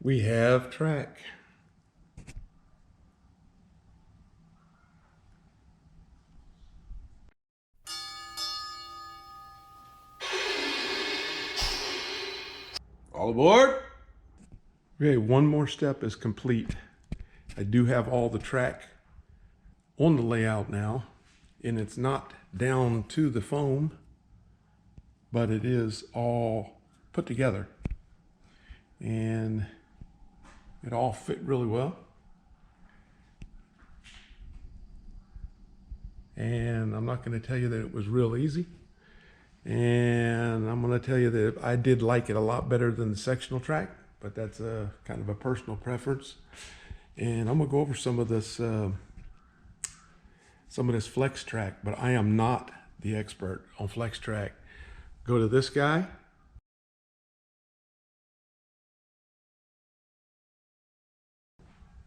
We have track. All aboard. Okay, one more step is complete. I do have all the track on the layout now, and it's not down to the foam, but it is all put together. And it all fit really well. And I'm not going to tell you that it was real easy. And I'm going to tell you that I did like it a lot better than the sectional track, but that's a kind of a personal preference. And I'm going to go over some of this FlexTrack, but I am not the expert on FlexTrack. Go to this guy.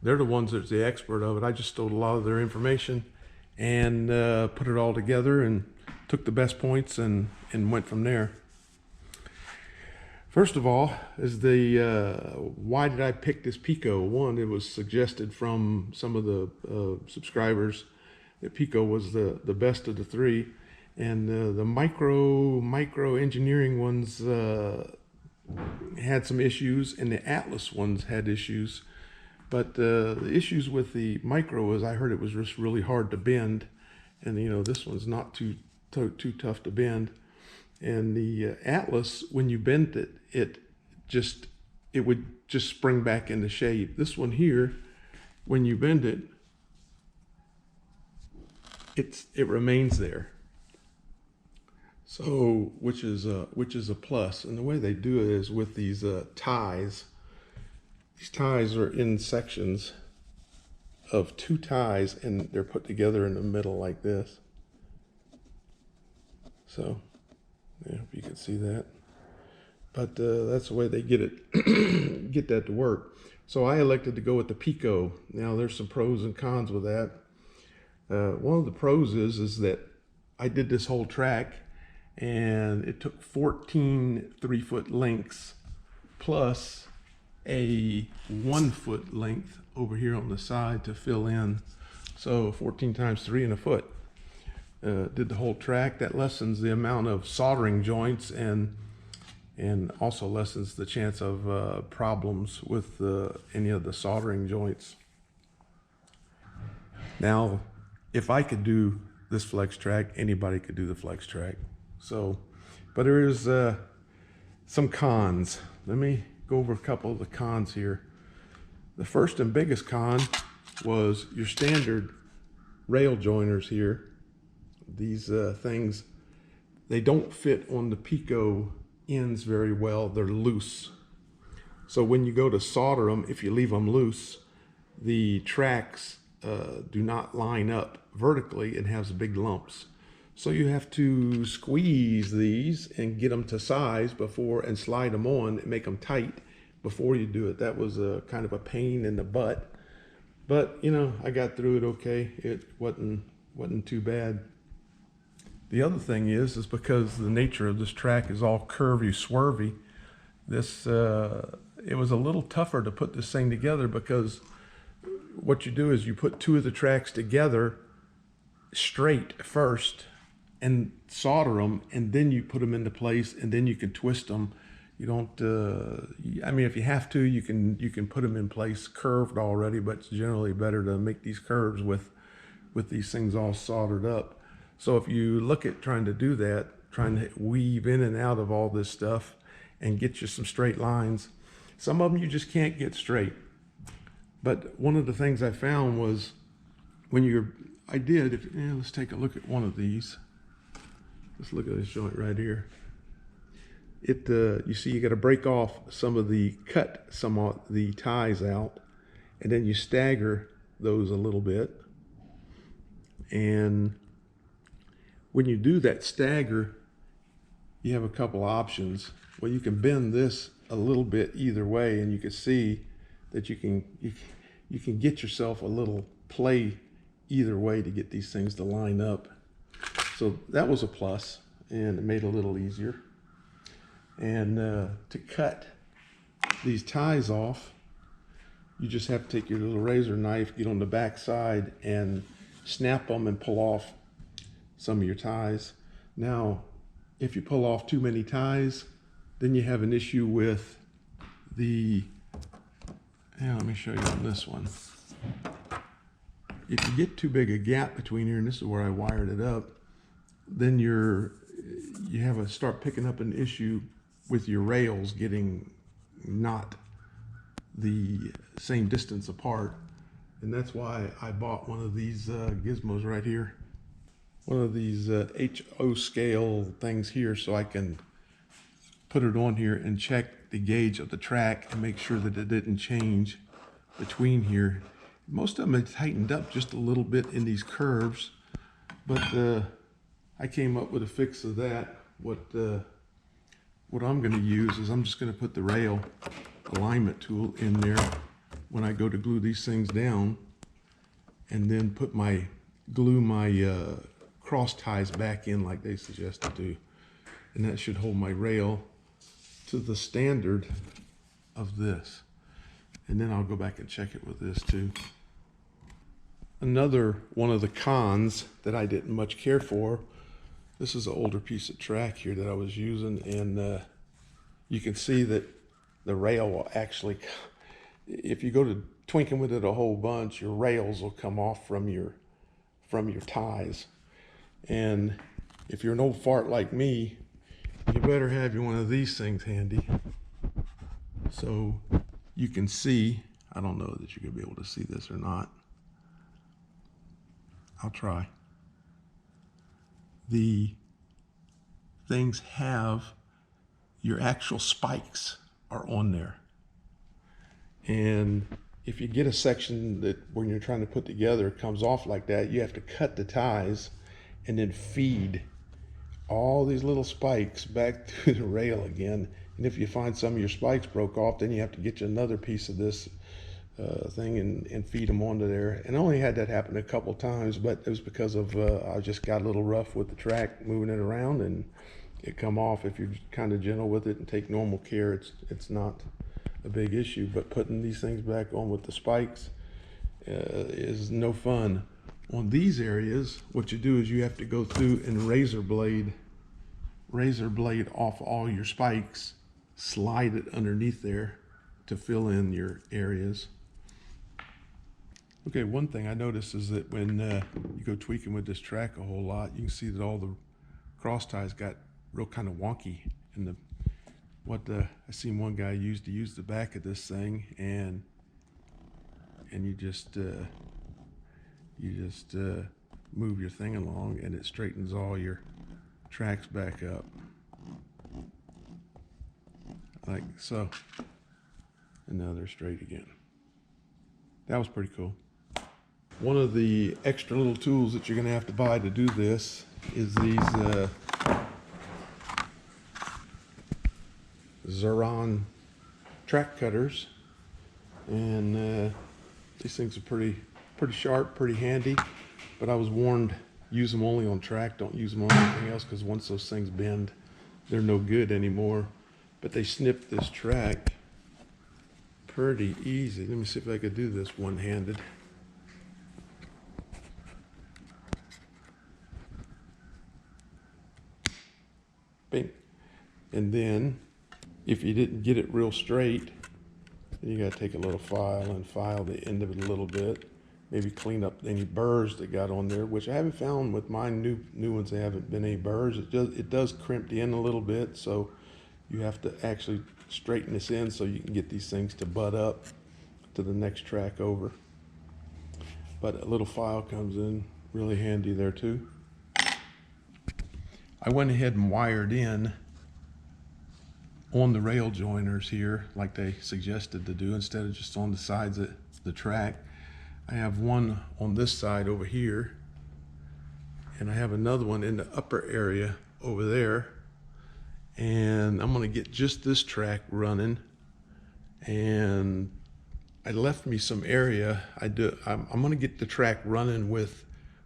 They're the ones that's the expert of it. I just stole a lot of their information and put it all together and took the best points and went from there. First of all is the why did I pick this Pico? One, it was suggested from some of the subscribers that Pico was the best of the three, and the micro engineering ones had some issues, and the Atlas ones had issues. But the issues with the micro is I heard it was just really hard to bend, and you know, this one's not too tough to bend. And the Atlas, when you bent it, it would just spring back into shape. This one here, when you bend it, it remains there. So which is a plus. And the way they do it is with these ties. These ties are in sections of 2 ties, and they're put together in the middle like this. So, I hope you can see that. But that's the way they get it, get that to work. So I elected to go with the Pico. Now there's some pros and cons with that. One of the pros is that I did this whole track, and it took 14 3-foot lengths plus a 1-foot length over here on the side to fill in. So 14 times 3 and a foot. Did the whole track. That lessens the amount of soldering joints and also lessens the chance of problems with any of the soldering joints. Now, if I could do this FlexTrack, anybody could do the FlexTrack. So, but there is some cons. Let me go over a couple of the cons here. The first and biggest con was your standard rail joiners here. These things, they don't fit on the Pico ends very well. They're loose. So when you go to solder them, if you leave them loose, the tracks do not line up vertically and has big lumps. So you have to squeeze these and get them to size before, and slide them on and make them tight before you do it. That was a kind of a pain in the butt, but you know, I got through it okay. It wasn't too bad. The other thing is because the nature of this track is all curvy, swervy, this it was a little tougher to put this thing together, because what you do is you put 2 of the tracks together straight first and solder them, and then you put them into place, and then you can twist them. You don't, I mean, if you have to, you can put them in place curved already, but it's generally better to make these curves with these things all soldered up. So if you look at trying to do that, trying to weave in and out of all this stuff and get you some straight lines, some of them you just can't get straight. But one of the things I found was when let's take a look at one of these. Let's look at this joint right here. You see, you got to break off cut some of the ties out, and then you stagger those a little bit. And when you do that stagger, you have a couple options. Well, you can bend this a little bit either way, and you can see that you can get yourself a little play either way to get these things to line up. So that was a plus, and it made it a little easier. And to cut these ties off, you just have to take your little razor knife, get on the back side and snap them and pull off some of your ties. Now, if you pull off too many ties, then you have an issue with the, let me show you on this one. If you get too big a gap between here, and this is where I wired it up, then you have to start picking up an issue with your rails getting not the same distance apart. And that's why I bought one of these gizmos right here. One of these HO scale things here, so I can put it on here and check the gauge of the track and make sure that it didn't change between here. Most of them had tightened up just a little bit in these curves, but I came up with a fix of that. What I'm going to use is I'm just going to put the rail alignment tool in there when I go to glue these things down, and then glue my cross ties back in like they suggested to, and that should hold my rail to the standard of this. And then I'll go back and check it with this too. Another one of the cons that I didn't much care for, this is an older piece of track here that I was using, and you can see that the rail will actually, if you go to twinking with it a whole bunch, your rails will come off from your ties. And if you're an old fart like me, you better have one of these things handy so you can see. I don't know that you're gonna be able to see this or not. I'll try. The things have your actual spikes are on there. And if you get a section that when you're trying to put together it comes off like that, you have to cut the ties and then feed all these little spikes back to the rail again. And if you find some of your spikes broke off, then you have to get you another piece of this thing and feed them onto there. And I only had that happen a couple times, but it was because of I just got a little rough with the track moving it around, and it come off. If you're kind of gentle with it and take normal care, it's not a big issue. But putting these things back on with the spikes is no fun. On these areas, what you do is you have to go through and razor blade off all your spikes, slide it underneath there to fill in your areas. Okay, one thing I noticed is that when you go tweaking with this track a whole lot, you can see that all the cross ties got real kind of wonky. And I seen one guy used to use the back of this thing, and you just move your thing along, and it straightens all your tracks back up like so, and now they're straight again. That was pretty cool. One of the extra little tools that you're going to have to buy to do this is these Zeron track cutters, and these things are pretty sharp, pretty handy, but I was warned, use them only on track, don't use them on anything else, because once those things bend, they're no good anymore. But they snip this track pretty easy. Let me see if I could do this one-handed. Bing. And then if you didn't get it real straight, then you got to take a little file and file the end of it a little bit. Maybe clean up any burrs that got on there, which I haven't found with my new ones. There haven't been any burrs. It does crimp the end a little bit, so you have to actually straighten this in so you can get these things to butt up to the next track over. But a little file comes in really handy there too. I went ahead and wired in on the rail joiners here like they suggested to do, instead of just on the sides of the track. I have one on this side over here, and I have another one in the upper area over there, and I'm going to get just this track running. And I left me some area. I'm going to get the track running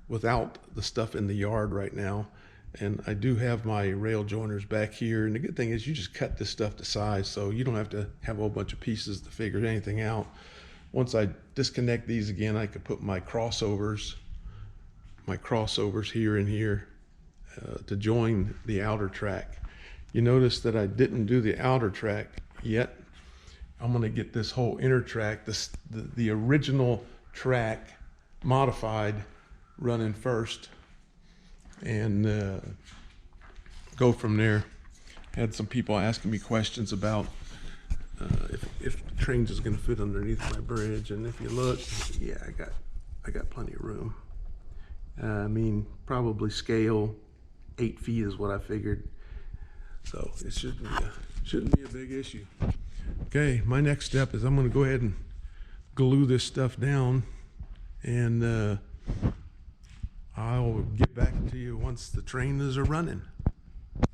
without the stuff in the yard right now. And I do have my rail joiners back here, and the good thing is you just cut this stuff to size, so you don't have to have a whole bunch of pieces to figure anything out. once I disconnect these again, I could put my crossovers here and here to join the outer track. You notice that I didn't do the outer track yet. I'm going to get this whole inner track, the original track modified, running first, and go from there. Had some people asking me questions about if the trains is going to fit underneath my bridge, and if you look, yeah, I got plenty of room. I mean, probably scale 8 feet is what I figured, so it shouldn't be a big issue. Okay, my next step is I'm going to go ahead and glue this stuff down, and I'll get back to you once the trains are running.